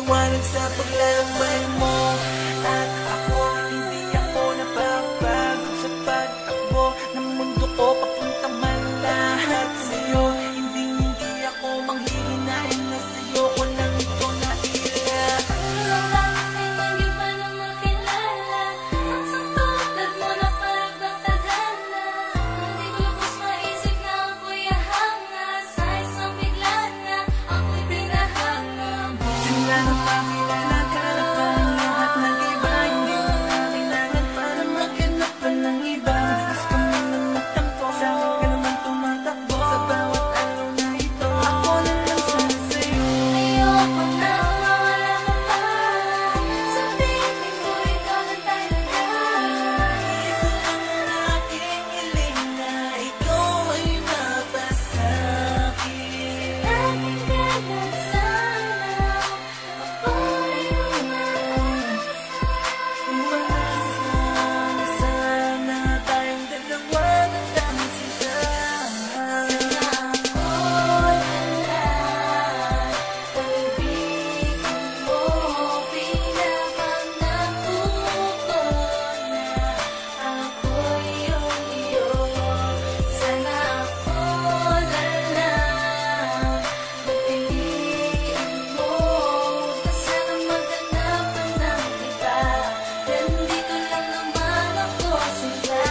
maliwanag sa paglalakbay mo. At ako, hindi ako nababago sa pagtakbo ng mundo ko, papunta man lahat sa'yo. Hindi ako manghihinain na sa'yo ko lang ito naila. Ang langit ay nag-iba na makilala. Ang tulad mo na parang tadhana. Hindi ko lubos maisip na ako'y ahanga. Sa isang bigla na ako'y pinahanga mo. Simula nang makilala ka na parang lahat nag-iba. Hindi mo na kailangan para maghanap pa ng iba. Bilis ka mo nang magtampo, sa akin ka naman tumatakbo. Sa bawat araw na ito, ako na lang sana sa'yo. Ayoko na mawala ka pa. Sa piling ko ikaw na talaga. Isa lang ang aking hiling na ikaw ay mapasa'kin. Aking ka na sana. Ako'y umaasa. Umaasa na sana tayong dalawa na lang sila. Sana ako'y alay. Pag-ibigin mo, pinapangarap ko na ako'y iyong-iyo. Sana ako na lang pagpiliin mo. Huwag ka sanang maghanap pa ng iba. Nandito lang naman ako sila.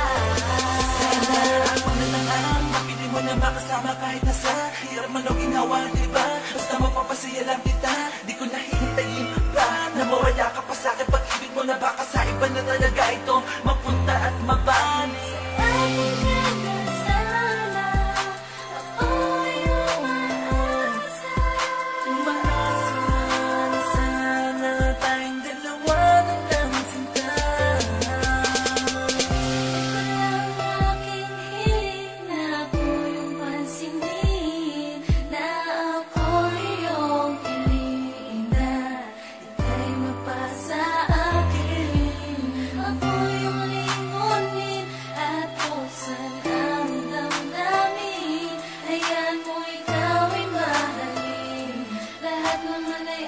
Sana ako na lang ang mapili mo na makasama kahit nasa hirap man o ginawa, diba? Basta mapapasaya lang kita, di ko nahihintayin pa na mawala ka pa sa'kin. Pag-ibig mo na baka sa iba na talaga ito mapunta at maban. Aking ka na sana. Ako'y umaasa. Umaasa na sana tayong dalawa na lang sinta. Ito lang aking hiling na ako yung pansinin. Na ako iyong piliin na ika'y mapasa akin. Ako yung lingunin at pusan ang damdamin. Hayaan mo ikaw ay mahalin. Lahat naman ay